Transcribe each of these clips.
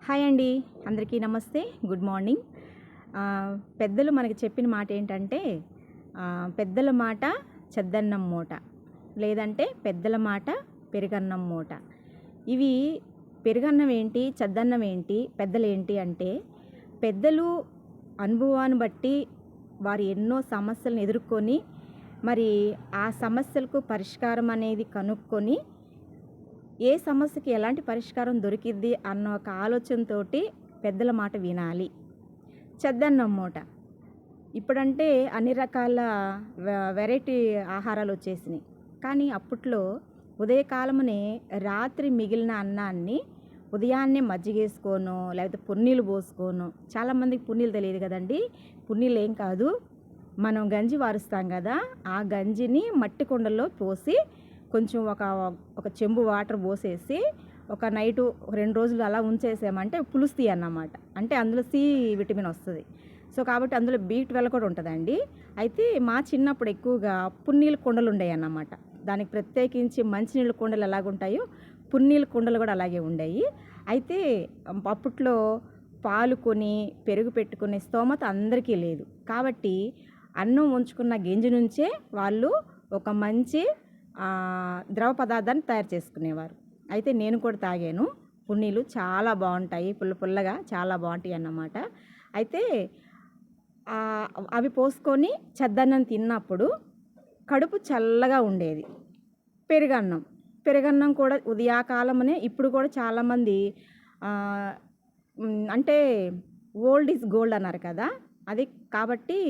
Hi అండి, అందరికీ నమస్తే, గుడ్ మార్నింగ్. పెద్దలు మనకి చెప్పిన మాట ఏంటంటే, పెద్దల మాట చెద్దన్నం మూట, లేదంటే పెద్దల మాట పెరుగన్నం మూట. ఇవి పెరుగన్నం ఏంటి, చెద్దన్నం ఏంటి, పెద్దలు ఏంటి అంటే, పెద్దలు అనుభవాన్ని బట్టి వారు ఎన్నో సమస్యలను ఎదుర్కొని మరి ఆ సమస్యలకు పరిష్కారం అనేది కనుక్కొని ఏ సమస్యకి ఎలాంటి పరిష్కారం దొరికిద్ది అన్న ఒక ఆలోచనతోటి పెద్దల మాట వినాలి. చెద్దన్నం మూట. ఇప్పుడంటే అన్ని రకాల వెరైటీ ఆహారాలు వచ్చేసినాయి. కానీ అప్పట్లో ఉదయకాలమునే రాత్రి మిగిలిన అన్నాన్ని ఉదయాన్నే మజ్జిగేసుకోనో లేకపోతే పున్నీళ్ళు పోసుకోనో, చాలామందికి పున్నీళ్ళు తెలియదు కదండి. పున్నీళ్ళు ఏం కాదు, మనం గంజి వారుస్తాం కదా, ఆ గంజిని మట్టి కుండల్లో పోసి కొంచెం ఒక చెంబు వాటర్ పోసేసి ఒక నైటు 2 రోజులు అలా ఉంచేసామంటే పులుస్తాయి అన్నమాట. అంటే అందులో సి విటమిన్ వస్తుంది. సో కాబట్టి అందులో B12 కూడా ఉంటుందండి. అయితే మా చిన్నప్పుడు ఎక్కువగా పున్నీళ్ళ కుండలు ఉండేవి అన్నమాట. దానికి ప్రత్యేకించి మంచినీళ్ళ కుండలు ఎలాగుంటాయో పున్నీళ్ళ కుండలు కూడా అలాగే ఉండేవి. అయితే అప్పట్లో పాలు కొని పెరుగు పెట్టుకునే స్తోమత అందరికీ లేదు. కాబట్టి అన్నం ఉంచుకున్న గింజ నుంచే వాళ్ళు ఒక మంచి ద్రవ పదార్థాన్ని తయారు చేసుకునేవారు. అయితే నేను కూడా తాగాను. పున్నీలు చాలా బాగుంటాయి, పుల్లగా చాలా బాగుంటాయి అన్నమాట. అయితే అవి పోసుకొని చెద్దన్నం తిన్నప్పుడు కడుపు చల్లగా ఉండేది. పెరుగన్నం కూడా ఉదయకాలమునే, ఇప్పుడు కూడా చాలామంది అంటే ఓల్డ్ ఈజ్ గోల్డ్ అన్నారు కదా, అది కాబట్టి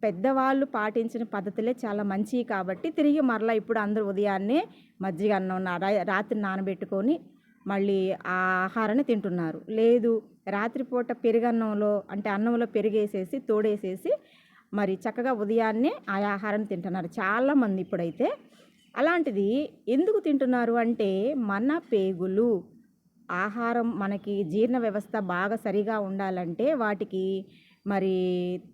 పెద్దవాళ్ళు పాటించిన పద్ధతులే చాలా మంచివి. కాబట్టి తిరిగి మరలా ఇప్పుడు అందరూ ఉదయాన్నే మజ్జిగ అన్నం రాత్రి నానబెట్టుకొని మళ్ళీ ఆ ఆహారాన్ని తింటున్నారు. లేదు, రాత్రిపూట పెరుగన్నంలో అంటే అన్నంలో పెరిగేసేసి తోడేసేసి మరి చక్కగా ఉదయాన్నే ఆ ఆహారాన్ని తింటున్నారు చాలామంది ఇప్పుడైతే. అలాంటిది ఎందుకు తింటున్నారు అంటే, మన పేగులు ఆహారం మనకి జీర్ణ వ్యవస్థ బాగా సరిగా ఉండాలంటే వాటికి మరి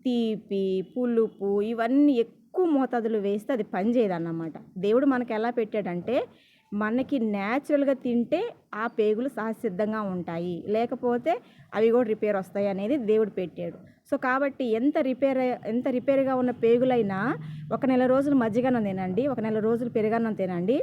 తీపి, పులుపు ఇవన్నీ ఎక్కువ మోతాదులు వేస్తే అది పనిచేయదన్నమాట. దేవుడు మనకి ఎలా పెట్టాడంటే, మనకి న్యాచురల్గా తింటే ఆ పేగులు సహజసిద్ధంగా ఉంటాయి, లేకపోతే అవి కూడా రిపేర్ వస్తాయి అనేది దేవుడు పెట్టాడు. సో కాబట్టి ఎంత రిపేర్గా ఉన్న పేగులైనా ఒక నెల రోజులు మజ్జిగన్నం తినండి, ఒక నెల రోజులు పెరుగన్నం తినండి,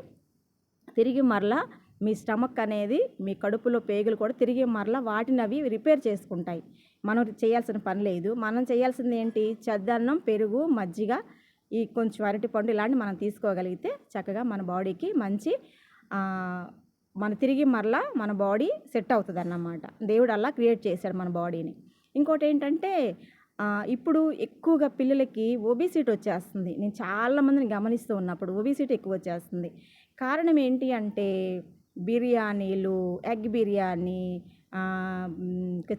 తిరిగి మరలా మీ స్టమక్ అనేది, మీ కడుపులో పేగులు కూడా తిరిగి మరలా వాటిని అవి రిపేర్ చేసుకుంటాయి. మనం చేయాల్సిన పని లేదు. మనం చేయాల్సింది ఏంటి, చెద్దన్నం, పెరుగు, మజ్జిగ, ఈ కొంచెం అరటిపండు ఇలాంటి మనం తీసుకోగలిగితే చక్కగా మన బాడీకి మంచి మన తిరిగి మరలా మన బాడీ సెట్ అవుతుంది అన్నమాట. దేవుడు అలా క్రియేట్ చేశాడు మన బాడీని. ఇంకోటి ఏంటంటే, ఇప్పుడు ఎక్కువగా పిల్లలకి ఒబిసిటీ వచ్చేస్తుంది. నేను చాలామందిని గమనిస్తూ ఉన్నప్పుడు ఒబిసిటీ ఎక్కువ వచ్చేస్తుంది. కారణం ఏంటి అంటే, బిర్యానీలు, ఎగ్ బిర్యానీ,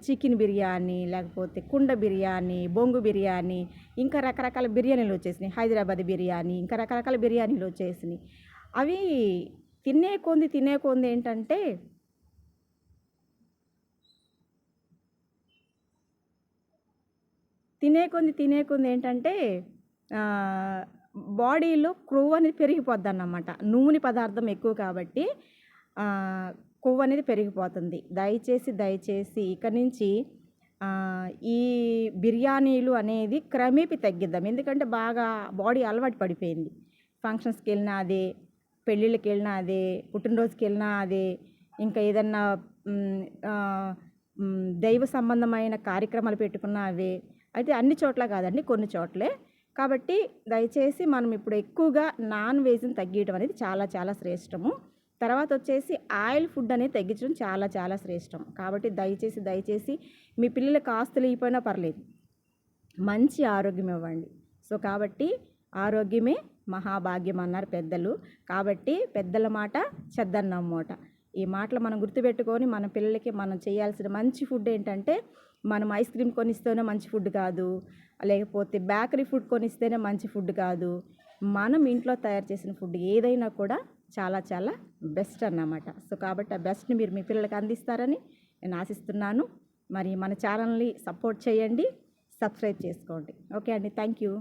చికెన్ బిర్యానీ, లేకపోతే కుండ బిర్యానీ, బొంగు బిర్యానీ, ఇంకా రకరకాల బిర్యానీలు వచ్చేసినాయి. హైదరాబాద్ బిర్యానీ, ఇంకా రకరకాల బిర్యానీలు వచ్చేసినాయి. అవి తినే కొంది ఏంటంటే, తినే కొంది ఏంటంటే బాడీలో కొవ్వు అనేది పెరిగిపోద్ది అన్నమాట. నూనె పదార్థం ఎక్కువ కాబట్టి కొవ్వు అనేది పెరిగిపోతుంది. దయచేసి ఇక నుంచి ఈ బిర్యానీలు అనేది క్రమేపీ తగ్గిద్దాం. ఎందుకంటే బాగా బాడీ అలవాటు పడిపోయింది. ఫంక్షన్స్కి వెళ్ళినా అదే, పెళ్ళిళ్ళకి వెళ్ళినా అదే, పుట్టినరోజుకి వెళ్ళినా అదే, ఇంకా ఏదన్నా దైవ సంబంధమైన కార్యక్రమాలు పెట్టుకున్నా అవే. అయితే అన్ని చోట్ల కాదండి, కొన్ని చోట్లే. కాబట్టి దయచేసి మనం ఇప్పుడు ఎక్కువగా నాన్ వెజ్ని తగ్గించడం అనేది చాలా చాలా శ్రేష్టము. తర్వాత వచ్చేసి ఆయిల్ ఫుడ్ అనేది తగ్గించడం చాలా చాలా శ్రేష్టం. కాబట్టి దయచేసి మీ పిల్లలకు ఆస్తులు ఇవ్వకపోయినా పర్లేదు, మంచి ఆరోగ్యం ఇవ్వండి. సో కాబట్టి ఆరోగ్యమే మహాభాగ్యం అన్నారు పెద్దలు. కాబట్టి పెద్దల మాట చెద్దన్నం మూట. ఈ మాటలు మనం గుర్తుపెట్టుకొని మన పిల్లలకి మనం చేయాల్సిన మంచి ఫుడ్ ఏంటంటే, మనం ఐస్ క్రీమ్ కొనిస్తేనే మంచి ఫుడ్ కాదు, లేకపోతే బేకరీ ఫుడ్ కొనిస్తేనే మంచి ఫుడ్ కాదు. మనం ఇంట్లో తయారు చేసిన ఫుడ్ ఏదైనా కూడా చాలా చాలా బెస్ట్ అన్నమాట. సో కాబట్టి ఆ బెస్ట్ని మీరు మీ పిల్లలకి అందిస్తారని నేను ఆశిస్తున్నాను. మరి మన ఛానల్ని సపోర్ట్ చేయండి, సబ్స్క్రైబ్ చేసుకోండి. ఓకే అండి, థ్యాంక్ యూ.